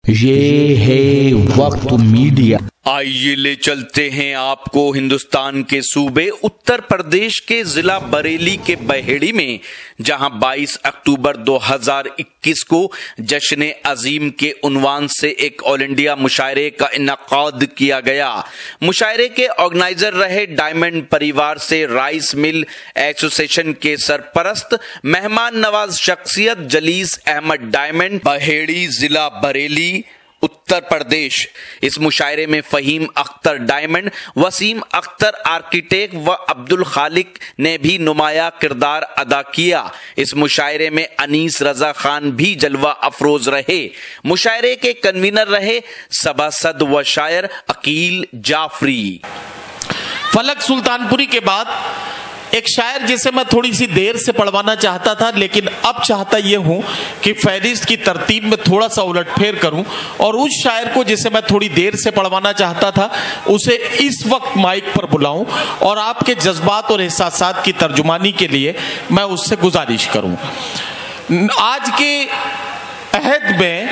ये है वक्त मीडिया। आइए ले चलते हैं आपको हिंदुस्तान के सूबे उत्तर प्रदेश के जिला बरेली के बहेड़ी में, जहां 22 अक्टूबर 2021 को जश्न अजीम के उन्वान से एक ऑल इंडिया मुशायरे का इनकाद किया गया। मुशायरे के ऑर्गेनाइजर रहे डायमंड परिवार से राइस मिल एसोसिएशन के सरपरस्त मेहमान नवाज शख्सियत जलीस अहमद डायमंड, बहेड़ी, जिला बरेली, उत्तर प्रदेश। इस मुशायरे में फहीम अख्तर डायमंड, वसीम अख्तर आर्किटेक्ट व अब्दुल खालिक ने भी नुमाया किरदार अदा किया। इस मुशायरे में अनीस रजा खान भी जलवा अफरोज रहे। मुशायरे के कन्वीनर रहे सभासद व शायर अकील जाफरी। फलक सुल्तानपुरी के बाद एक शायर जिसे मैं थोड़ी सी देर से पढ़वाना चाहता था, लेकिन अब चाहता यह हूं कि फहरिस्त की तरतीब में थोड़ा सा उलटफेर करूं और उस शायर को जिसे मैं थोड़ी देर से पढ़वाना चाहता था उसे इस वक्त माइक पर बुलाऊं और आपके जज्बात और एहसासात की तर्जुमानी के लिए मैं उससे गुजारिश करूं। आज के अहद में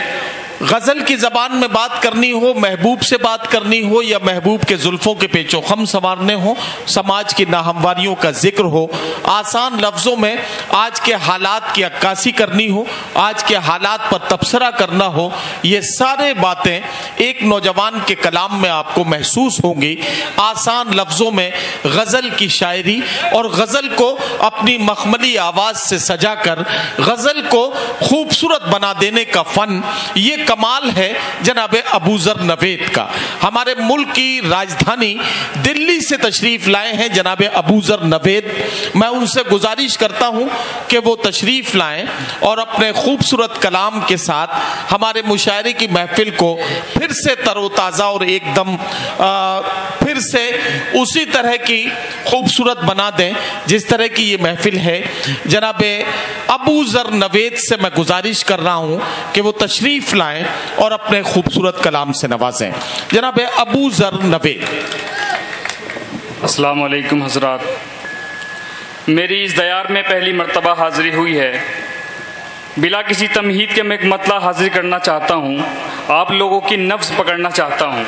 गजल की जबान में बात करनी हो, महबूब से बात करनी हो या महबूब के जुल्फों के पेचो खम संवारने हो, समाज की नाहमवारियों का जिक्र हो, आसान लफ्जों में आज के हालात की अक्कासी करनी हो, आज के हालात पर तबसरा करना हो, ये सारे बातें एक नौजवान के कलाम में आपको महसूस होंगी। आसान लफ्जों में गजल की शायरी और गजल को अपनी मखमली आवाज से सजाकर गजल को खूबसूरत बना देने का फन, ये कमाल है जनाब अबूजर नवेद का। हमारे मुल्क की राजधानी दिल्ली से तशरीफ लाए हैं जनाब अबूजर नवेद। मैं उनसे गुजारिश करता हूं कि वो तशरीफ लाएं और अपने खूबसूरत कलाम के साथ हमारे मुशायरे की महफिल को फिर से तरोताज़ा और एकदम फिर से उसी तरह की खूबसूरत बना दें जिस तरह की ये महफिल है। जनाब अबूजर नवेद से मैं गुजारिश कर रहा हूं कि वो तशरीफ लाएं और अपने खूबसूरत कलाम से नवाजें। जनाब अबूजर नवेद। अस्सलाम वालेकुम हज़रात, मेरी इस दयार में पहली मर्तबा हाजिरी हुई है। बिला किसी तमहीद के मैं एक मतला हाजिर करना चाहता हूँ, आप लोगों की नफ्स पकड़ना चाहता हूँ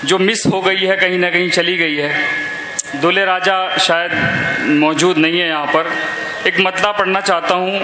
जो मिस हो गई है, कहीं ना कहीं चली गई है। दूल्हे राजा शायद मौजूद नहीं है यहाँ पर। एक मतला पढ़ना चाहता हूँ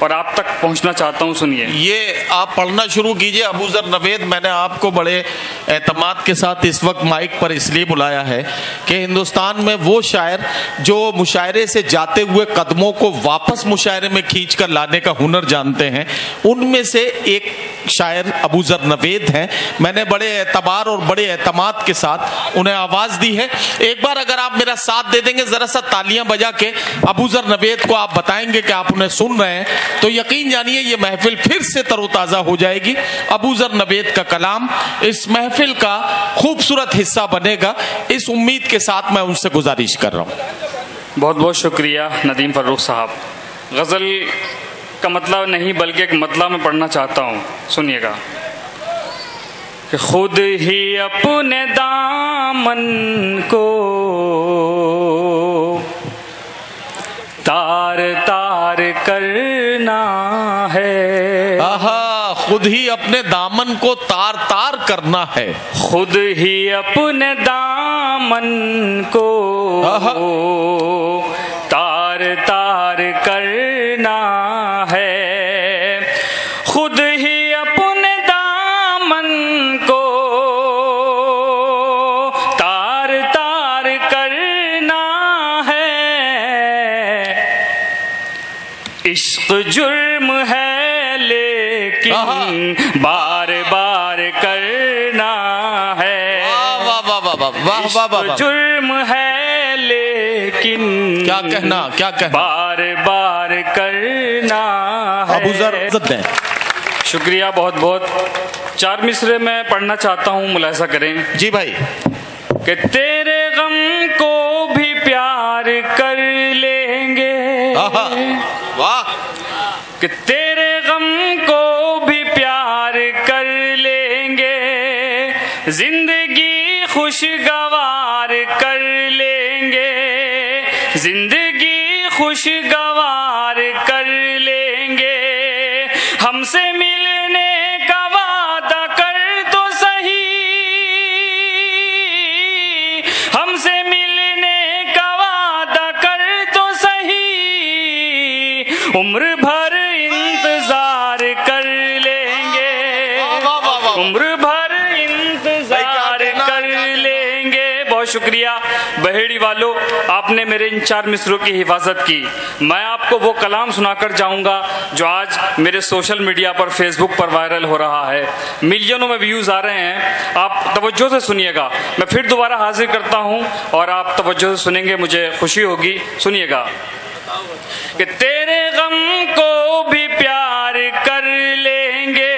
और आप तक पहुंचना चाहता हूं, सुनिए। ये आप पढ़ना शुरू कीजिए अबूजर नवेद। मैंने आपको बड़े एतमाद के साथ इस वक्त माइक पर इसलिए बुलाया है कि हिंदुस्तान में वो शायर जो मुशायरे से जाते हुए कदमों को वापस मुशायरे में खींच कर लाने का हुनर जानते हैं, उनमें से एक शायर अबूजर नवेद हैं। मैंने बड़े एतबार और बड़े एतमाद के साथ उन्हें आवाज़ दी है। एक बार अगर आप मेरा साथ दे देंगे, ज़रा सा तालियां बजा के अबूजर नवेद को आप बताएंगे कि आप उन्हें सुन रहे हैं, तो यकीन जानिए ये महफिल फिर से तरोताज़ा हो जाएगी। अबूजर नवेद का कलाम इस महफिल का खूबसूरत हिस्सा बनेगा, इस उम्मीद के साथ मैं उनसे गुजारिश कर रहा हूँ। बहुत बहुत शुक्रिया नदीम फर्रुख साहब। गज़ल का मतलब नहीं बल्कि एक मतलब मैं पढ़ना चाहता हूँ, सुनिएगा। कि खुद ही अपने दामन को तार तार करना है। आहा, खुद ही अपने दामन को तार तार करना है। खुद ही अपने दामन को तार तार करना है। खुद ही अपने दामन को तार तार करना है। इश्क जुर्म है लेकिन बार बार करना है। इश्क जुर्म है लेकिन क्या कहना बार बार करना है। अबूजर शुक्रिया बहुत बहुत। 4 मिसरे में पढ़ना चाहता हूँ, मुलाहिजा करें। जी भाई। कि तेरे गम को भी प्यार कर लेंगे। वाह। कि तेरे गम को भी प्यार कर लेंगे, जिंदगी खुशगवार कर लेंगे, जिंदगी खुशगवार कर लेंगे। हमसे मिलने का वादा उम्र भर इंतजार कर लेंगे। बहुत शुक्रिया बहेड़ी वालों, आपने मेरे इन 4 मिसरों की हिफाजत की। मैं आपको वो कलाम सुनाकर जाऊंगा जो आज मेरे सोशल मीडिया पर, फेसबुक पर वायरल हो रहा है, मिलियनों में व्यूज आ रहे हैं। आप तवज्जो से सुनिएगा। मैं फिर दोबारा हाजिर करता हूं और आप तवज्जो से सुनेंगे, मुझे खुशी होगी। सुनिएगा कि तेरे गम को भी प्यार कर लेंगे,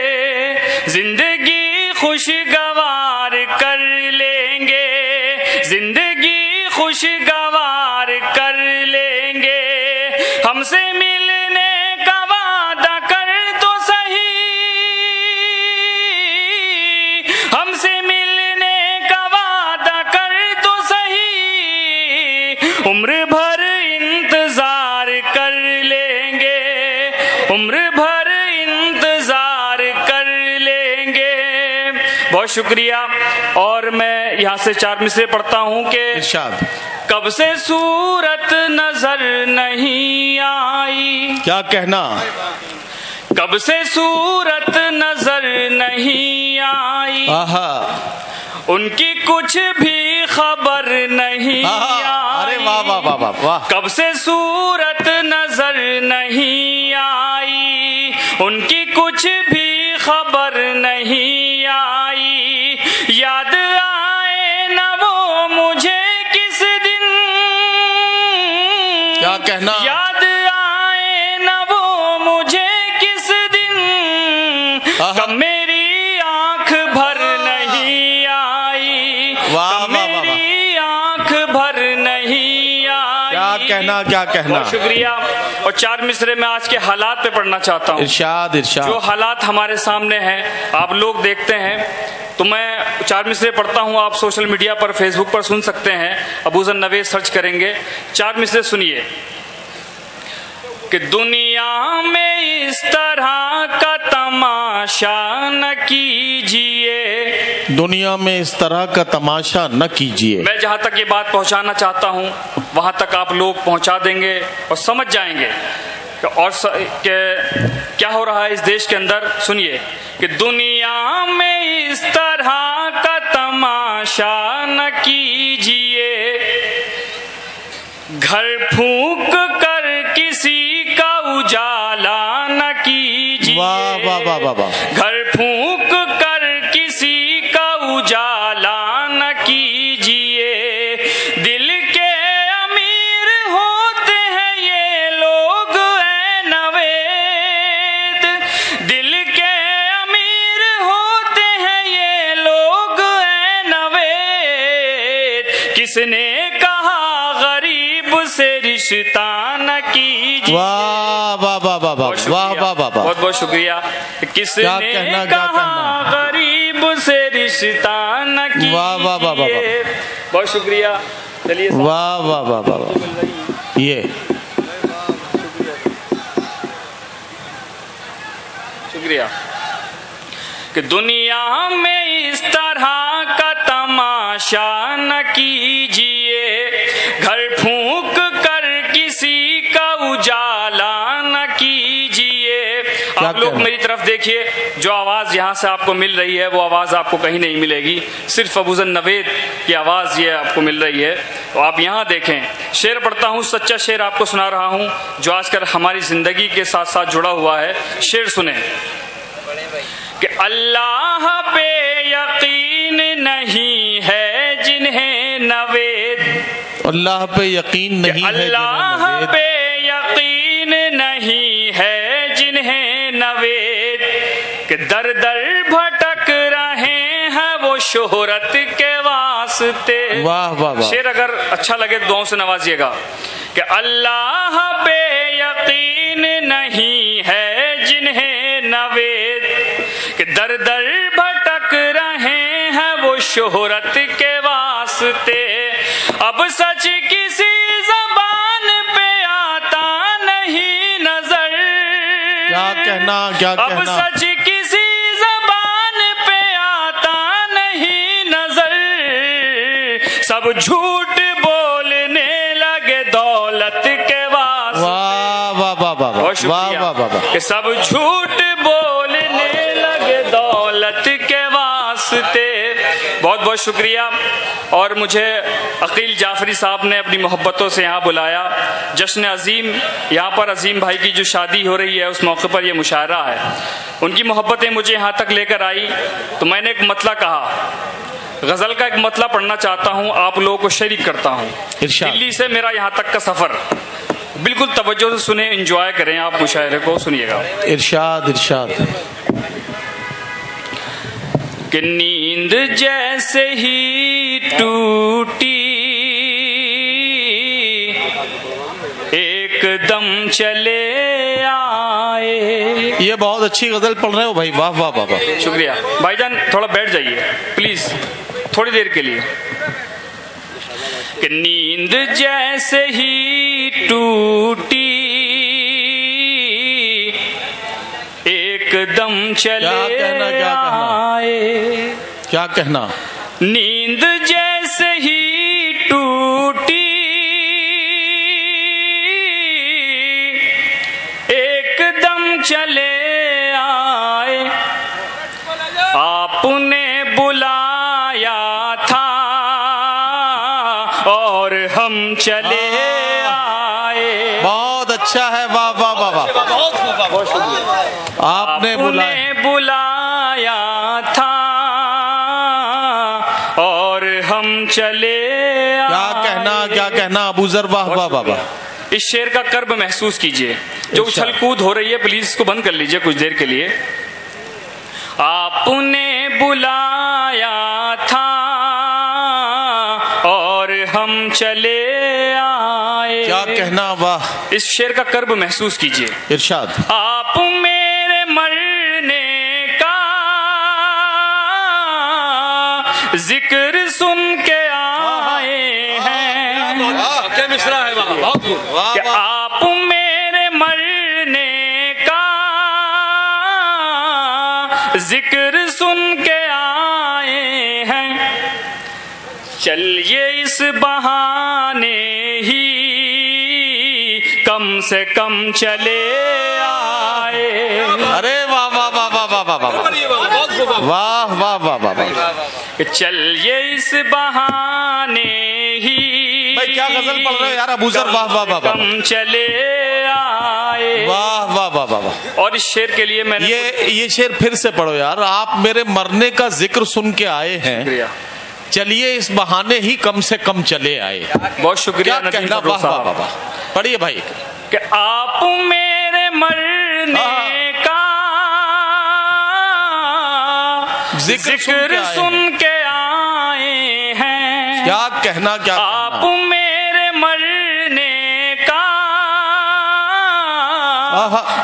जिंदगी खुशगवार कर लेंगे, जिंदगी खुशगवार कर लेंगे। हमसे मिलने का वादा कर तो सही, हमसे मिलने का वादा कर तो सही। उम्र भर इंतजार कर लेंगे, उम्र भर इंतजार कर लेंगे। बहुत शुक्रिया। और मैं यहाँ से 4 मिसरे पढ़ता हूँ कि इरशाद। कब से सूरत नजर नहीं आई, क्या कहना, कब से सूरत नजर नहीं आई, आहा, उनकी कुछ भी खबर नहीं आई। अरे वाह वाह वाह वाह वाह। कब से सूरत नजर नहीं आई, उनकी कुछ भी खबर नहीं आई। याद आए न वो मुझे किस दिन, क्या कहना, याद आए न वो मुझे किस दिन, कब मेरी आंख भर नहीं आई, कब मेरी आंख भर नहीं आई। क्या कहना, क्या कहना। बहुत शुक्रिया। और 4 मिसरे में आज के हालात पे पढ़ना चाहता हूँ। इरशाद इरशाद। जो हालात हमारे सामने हैं, आप लोग देखते हैं, तो मैं 4 मिसरे पढ़ता हूँ। आप सोशल मीडिया पर, फेसबुक पर सुन सकते हैं। अबूजर नवेद सर्च करेंगे। 4 मिसरे सुनिए कि दुनिया में इस तरह का तमाशा न कीजिए, दुनिया में इस तरह का तमाशा न कीजिए। मैं जहां तक ये बात पहुंचाना चाहता हूं वहां तक आप लोग पहुंचा देंगे और समझ जाएंगे और क्या हो रहा है इस देश के अंदर। सुनिए कि दुनिया में इस तरह का तमाशा न कीजिए, घर फूंक कर किसी का उजाला न कीजिए। वाह वाह वाह वाह वाह। घर फूंक कर किसी का उजाला न कीजिए। दिल के अमीर होते हैं ये लोग ऐ नवेद, दिल के अमीर होते हैं ये लोग ऐ नवेद। किसने कहा गरीब से रिश्ता न कीजिए। वाह वाह वाह वाह वाह वाह वाह वाह। बहुत बहुत शुक्रिया। किसने कहा गरीब से रिश्ता न कीजिए। वाह वाह वाह वाह। बहुत शुक्रिया। चलिए। वाह वाह वाह वाह। ये शुक्रिया कि दुनिया में इस तरह का तमाशा न कीजिए, घर फूंक कर किसी का उजाला न कीजिए। आप लोग मेरी तरफ देखिए, जो आवाज यहाँ से आपको मिल रही है वो आवाज आपको कहीं नहीं मिलेगी, सिर्फ अबूजर नवेद की आवाज ये आपको मिल रही है। तो आप यहाँ देखें, शेर पढ़ता हूँ, सच्चा शेर आपको सुना रहा हूँ जो आजकल हमारी जिंदगी के साथ साथ जुड़ा हुआ है। शेर सुने कि अल्लाह पे यकीन नहीं है जिन्हें नवेद, अल्लाह पे यकीन नहीं है, अल्लाह पे यकीन नहीं है जिन्हें नवेद, कि दर दर भटक रहे हैं वो शोहरत के वास्ते। वाह वाह वाह। शेर अगर अच्छा लगे तो दुआओं से नवाजिएगा कि अल्लाह पे यकीन नहीं है जिन्हें नवेद, कि दर दर भटक रहे हैं वो शोहरत के वास्ते। अब सच किसी जबान पे आता नहीं नजर, क्या कहना, क्या कहना। अब सच किसी जबान पे आता नहीं नजर, सब झूठ बोलने लगे दौलत के वास्ते। वाह वाह वाह वाह वाह वाह वाह। कि सब झूठ बोलने लगे दौलत के वास्ते। बहुत बहुत शुक्रिया। और मुझे अकील जाफरी साहब ने अपनी मोहब्बतों से यहाँ बुलाया। जश्न अजीम, यहाँ पर अजीम भाई की जो शादी हो रही है उस मौके पर यह मुशायरा है। उनकी मोहब्बतें मुझे यहाँ तक लेकर आई तो मैंने एक मतला कहा, गजल का एक मतला पढ़ना चाहता हूँ, आप लोगों को शरीक करता हूँ। दिल्ली से मेरा यहाँ तक का सफर, बिल्कुल तवज्जो से सुने, एंजॉय करें आप मुशायरे को, सुनिएगा। इरशाद इरशाद। कि नींद जैसे ही टूटी एकदम चले आए। ये बहुत अच्छी गजल पढ़ रहे हो भाई, वाह वाह वाह वाह। शुक्रिया भाईजान, थोड़ा बैठ जाइए प्लीज थोड़ी देर के लिए। कि नींद जैसे ही टूटी एकदम चले आए। क्या कहना? नींद जैसे ही टूटी एकदम चले आए। आपने बुलाया था और हम चले आए। बहुत अच्छा है, वाह वाह वाह वाह। बहुत शुक्रिया। आपने बुलाया था और हम चले आए। क्या कहना अबू ज़र, वाह वाह वाह वाह। इस शेर का कर्ब महसूस कीजिए। जो उछल कूद हो रही है प्लीज इसको बंद कर लीजिए कुछ देर के लिए। आपने बुलाया था और हम चले आए। क्या कहना, वाह। इस शेर का कर्ब महसूस कीजिए। इरशाद। आप मेरे मरने का जिक्र सुन के आए हैं। क्या मिसरा है, कि आप मेरे मरने का जिक्र सुन के आए हैं। चलिए इस बहाने ही कम से कम चले आए। अरे वाह वाह वाह वाह वाह वाह वाह वाह वाह वाह वाह। चलिए इस बहाने ही। भाई क्या गजल पढ़ रहे हो यार अबू ज़र, वाह वाह वाह। कम चले आए। वाह वाह वाह वाह। और इस शेर के लिए मैंने ये शेर फिर से पढ़ो यार। आप मेरे मरने का जिक्र सुन के आए हैं, चलिए इस बहाने ही कम से कम चले आए। बहुत शुक्रिया। क्या कहना, वाह वाह वाह वाह। पढ़िए भाई। कि आप मेरे मरने का जिक्र सुन के आए हैं। क्या कहना, क्या आप मेरे मरने का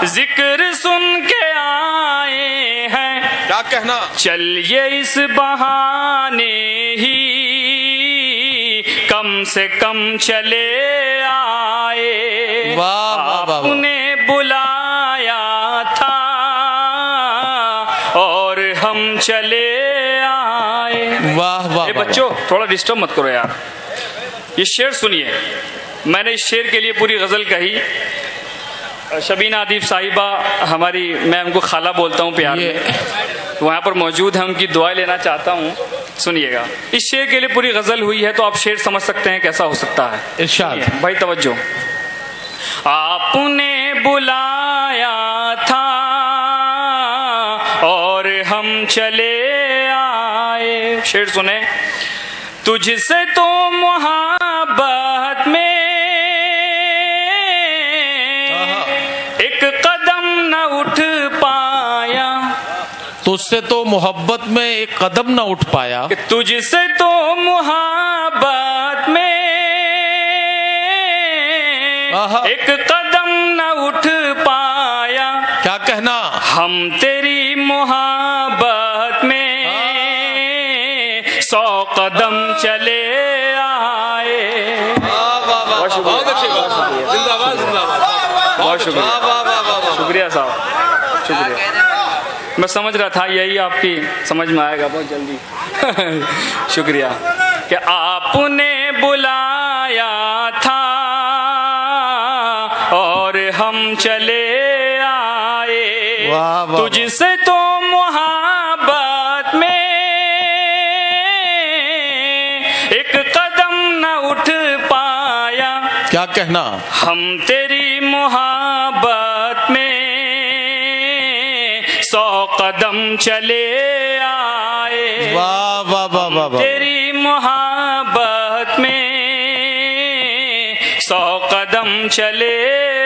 जिक्र सुन के आए हैं। क्या कहना? चलिए इस बहाने ही कम से कम चले आए। वाह वाह वाह। आपने बुलाया था और हम चले आए। वाह वाह। बच्चों थोड़ा डिस्टर्ब मत करो यार। ये शेर सुनिए। मैंने इस शेर के लिए पूरी गजल कही। शबीना आदिफ साहिबा हमारी, मैं उनको खाला बोलता हूँ प्यार में, वहाँ पर मौजूद है, उनकी दुआ लेना चाहता हूँ। सुनिएगा, इस शेर के लिए पूरी गजल हुई है तो आप शेर समझ सकते हैं कैसा हो सकता है। इरशाद भाई तवज्जो। आपने बुलाया था और हम चले आए। शेर सुने। तुझसे तो मोहब्बत में एक कदम न उठ पाया। तुझसे तो मोहब्बत में एक कदम न उठ पाया। तुझसे तो मोहब्बत में एक कदम न उठ पाया। क्या कहना? हम तेरी मोहब्बत में 100 कदम चले आए। बहुत शुक्रिया, शुक्रिया साहब, शुक्रिया। मैं समझ रहा था यही आपकी समझ में आएगा बहुत जल्दी। शुक्रिया। कि आपने बुलाया था और हम चले आए। तुझसे तो मोहब्बत में क्या कहना? हम तेरी मोहब्बत में 100 कदम चले आए। वाह वाह वाह वाह वाह। तेरी मोहब्बत में 100 कदम चले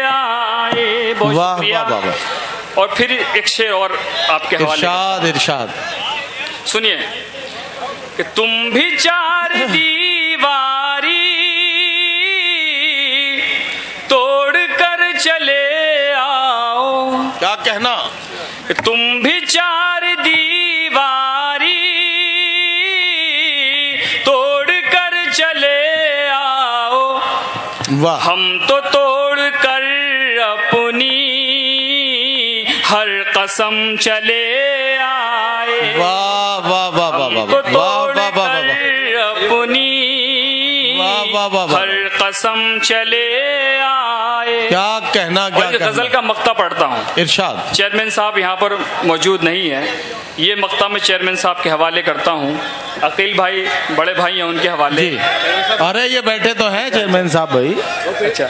आए। बहुत वाह शुक्रिया। वाह वाह वाह। और फिर एक शेर और आपके हवाले। इरशाद इरशाद। सुनिए कि तुम भी 4 दीवारी तोड़ कर चले आओ। क्या कहना? कि तुम भी 4 दीवारी तोड़ कर चले आओ। वाह। हम तो तोड़ कर अपनी हर कसम चले आए। वाह वाह वाह वाह वाह हमको वाह तोड़ वाह वाह कर अपनी वाह वाह वाह। हर कसम चले आए। क्या कहना? क्या और गजल का मक्ता पढ़ता हूँ। इरशाद। चेयरमैन साहब यहाँ पर मौजूद नहीं है, ये मक्ता मैं चेयरमैन साहब के हवाले करता हूँ। अकील भाई बड़े भाई हैं, उनके हवाले। जी। अरे ये बैठे तो हैं चेयरमैन साहब भाई। अच्छा,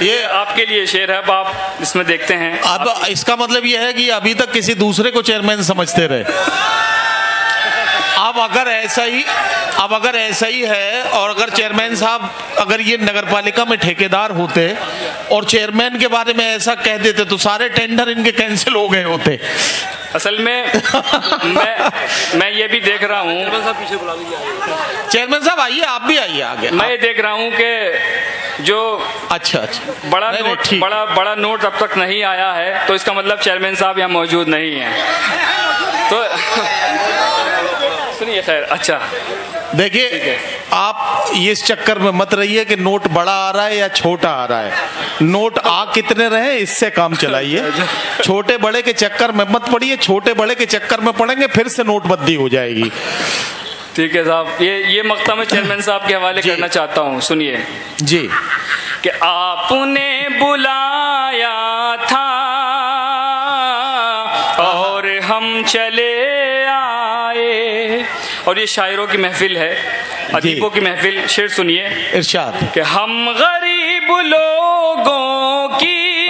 ये आपके लिए शेर है, अब आप इसमें देखते हैं। अब इसका मतलब ये है कि अभी तक किसी दूसरे को चेयरमैन समझते रहे। अब अगर ऐसा ही है, और अगर चेयरमैन साहब अगर ये नगर पालिका में ठेकेदार होते और चेयरमैन के बारे में ऐसा कह देते तो सारे टेंडर इनके कैंसिल हो गए होते। असल में मैं ये भी देख रहा हूँ। चेयरमैन साहब आइए, आप भी आइए आगे। मैं ये देख रहा हूँ कि जो अच्छा बड़ा नहीं, नोट ठीक। बड़ा नोट अब तक नहीं आया है, तो इसका मतलब चेयरमैन साहब यहाँ मौजूद नहीं है। तो सुनिए, खैर, अच्छा देखिए, आप ये इस चक्कर में मत रहिए कि नोट बड़ा आ रहा है या छोटा आ रहा है। नोट आ कितने रहे इससे काम चलाइए। छोटे बड़े के चक्कर में मत पड़िए। छोटे बड़े के चक्कर में पड़ेंगे फिर से नोटबंदी हो जाएगी। ठीक है साहब, ये मक्ता मैं चेयरमैन साहब के हवाले करना चाहता हूँ। सुनिए जी। कि आपने बुलाया था और हम चले आए। और ये शायरों की महफिल है, अदीबों की महफिल। शेर सुनिए, इरशाद। कि हम गरीब लोगों की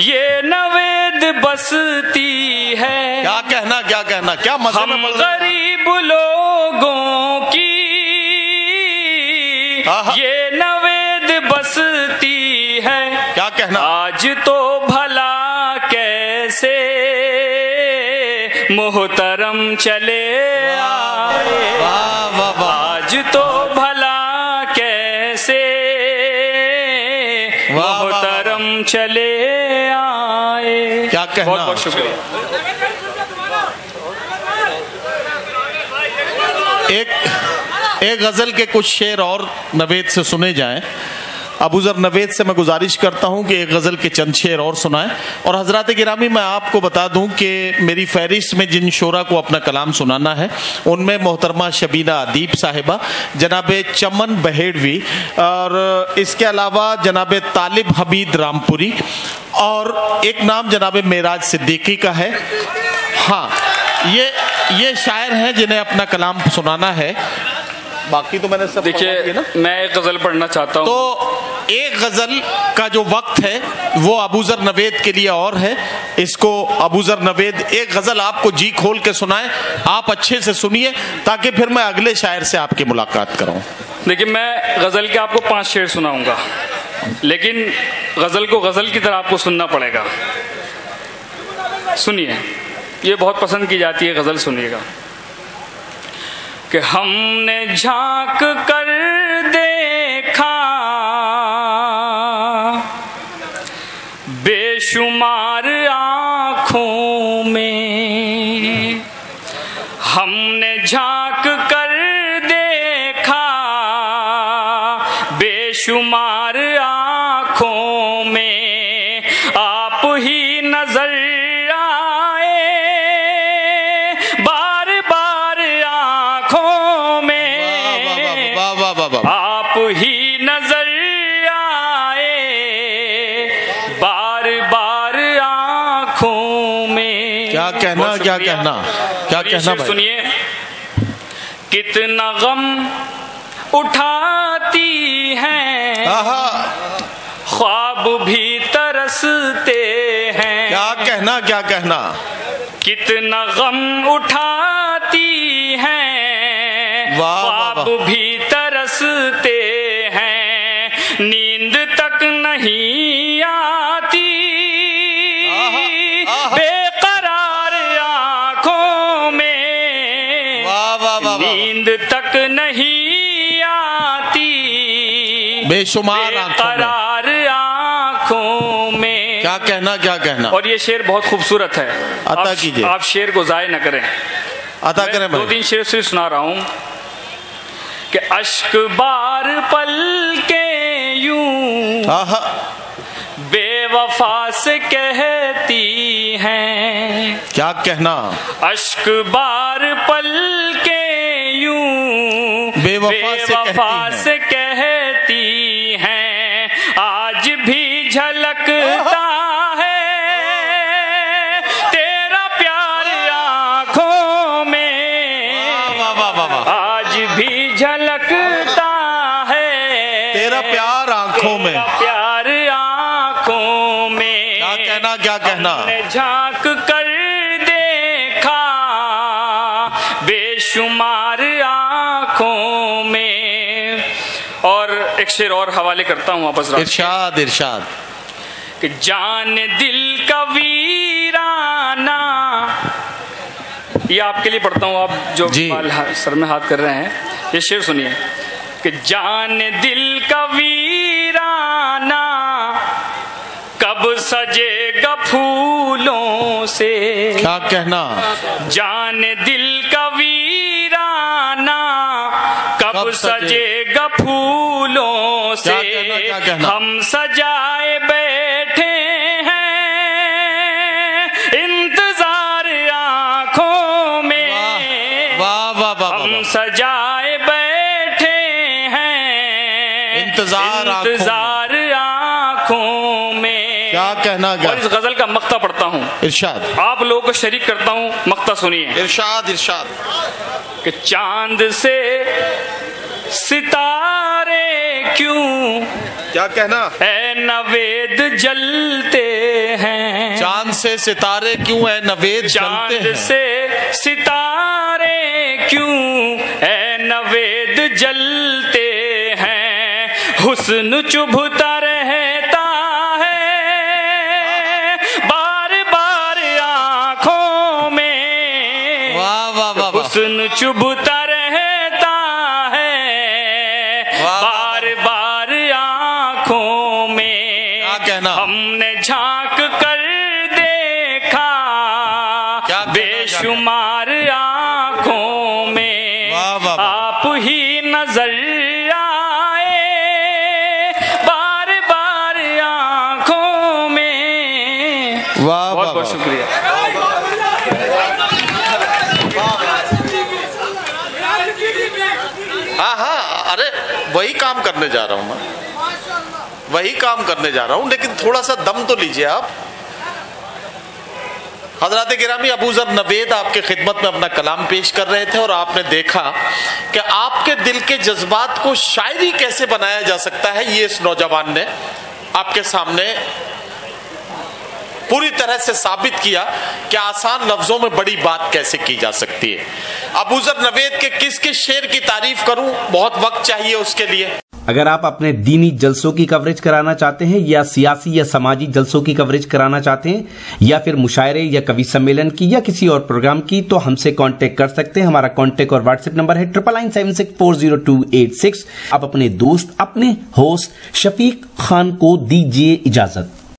ये नवेद बसती है। क्या कहना? क्या कहना? क्या मजे में हम गरीब लोगों की ये नवेद बसती है। क्या कहना? आज तो भला कैसे मोहतरम चले आए। वाह वाह वाह। आज तो भला कैसे मोहतरम चले आए। क्या कहना? बहुत बहुत शुक्रिया। एक गजल के कुछ शेर और नवेद से सुने जाएं। अबूजर नवेद से मैं गुजारिश करता हूं कि एक गजल के चंद शेर और सुनाएं। और हजरात गिरामी, मैं आपको बता दूं कि मेरी फहरिस्त में जिन शोरा को अपना कलाम सुनाना है उनमें मोहतरमा शबीना अदीब साहिबा, जनाब चमन बहेड़वी, और इसके अलावा जनाब तालिब हमीद रामपुरी, और एक नाम जनाब मेराज सिद्दीकी का है। हाँ, ये शायर हैं जिन्हें अपना कलाम सुनाना है। बाकी तो मैंने सब देखिए ना। मैं एक गजल पढ़ना चाहता हूँ। तो एक गजल का जो वक्त है वो अबूजर नवेद के लिए और है। इसको अबूजर नवेद एक गजल आपको जी खोल के सुनाए, आप अच्छे से सुनिए ताकि फिर मैं अगले शायर से आपकी मुलाकात कराऊं। देखिए, मैं गजल के आपको 5 शेर सुनाऊंगा, लेकिन गजल को गजल की तरह आपको सुनना पड़ेगा। सुनिए, ये बहुत पसंद की जाती है गजल, सुनिएगा। कि हमने झांक कर देखा बेशुमार आँखों में, हमने झांक कर देखा बेशुमार आँखों में, आप ही नजर आप ही नजर आए बार बार आँखों में। क्या कहना? क्या कहना? क्या कहना भाई? सुनिए, कितना गम उठाती हैं, आहा, ख्वाब भी तरसते हैं। क्या कहना, क्या कहना। कितना गम उठाती हैं, वाह, ख्वाब वाह। भी तरसते हैं, नींद तक नहीं आती, बेकरार आंखों में, वाह वाह वाह, नींद तक नहीं आती, बेशुमार आंखों में। बेकरार आंखों में। क्या कहना, क्या कहना। और ये शेर बहुत खूबसूरत है, अता कीजिए। आप शेर को जाय न करें, अता करें मैं भाई। 2-3 शेर से सुना रहा हूं कि अश्क बार पल के यूं आहा, बेवफा से कहती हैं, क्या कहना। अश्क बार पल के यूं बेवफा से कहती हैं, आज भी झलकता है तेरा प्यार आंखों में, वाह वाह वाह वाह, आज भी झलकता है तेरा प्यार आंखों में, प्यार आंखों में। क्या कहना, क्या कहना। हमने झांक कर देखा बेशुमार आंखों में। और एक शेर और हवाले करता हूं वापस। इरशाद, इरशाद। कि जान दिल का वीराना, ये आपके लिए पढ़ता हूं, आप जो सर में हाथ कर रहे हैं, ये शेर सुनिए कि जान दिल का वीराना कब सजेगा फूलों से। क्या कहना। जान दिल का वीराना कब सजेगा फूलों से। क्या कहना। हम सजाए बैठे हैं इंतजार आंखों में। वाह वाह वाह, हम सजाए बैठे हैं इंतजार आंखों में। क्या कहना। और इस गजल का मक्ता पढ़ता हूँ, इरशाद। आप लोगों को शरीक करता हूँ, मक्ता सुनिए। इरशाद, इरशाद। कि चांद से सितारे क्यों, क्या कहना। ऐ नवेद जलते हैं। चांद से सितारे क्यों ऐ नवेद जलते हैं। चांद से सितारे क्यों ऐ नवेद जलते हैं। हुस्न चुभता रहता है बार बार आंखों में। वाह वाह वाह, हुस्न चुभता रहता है बार बार आंखों में। क्या कहना। हमने झांक कर देखा बेशुमार आंखों में। वाह वाह, आप ही नजर आए बार बार आंखों में। वाह बहुत बहुत शुक्रिया। हाँ हाँ, अरे वही काम करने जा रहा हूँ मैं, वही काम करने जा रहा हूँ, लेकिन थोड़ा सा दम तो लीजिए आप। हजरात गिरामी, अबू ज़र नवेद आपके खिदमत में अपना कलाम पेश कर रहे थे और आपने देखा कि आपके दिल के जज्बात को शायरी कैसे बनाया जा सकता है, ये इस नौजवान ने आपके सामने पूरी तरह से साबित किया कि आसान लफ्जों में बड़ी बात कैसे की जा सकती है। अबू ज़र नवेद के किस किस शेर की तारीफ करूं, बहुत वक्त चाहिए उसके लिए। अगर आप अपने दीनी जलसों की कवरेज कराना चाहते हैं या सियासी या समाजी जलसों की कवरेज कराना चाहते हैं या फिर मुशायरे या कवि सम्मेलन की या किसी और प्रोग्राम की, तो हमसे कांटेक्ट कर सकते हैं। हमारा कांटेक्ट और व्हाट्सएप नंबर है 9976400286। आप अपने दोस्त, अपने होस्ट शफीक खान को दीजिए इजाजत।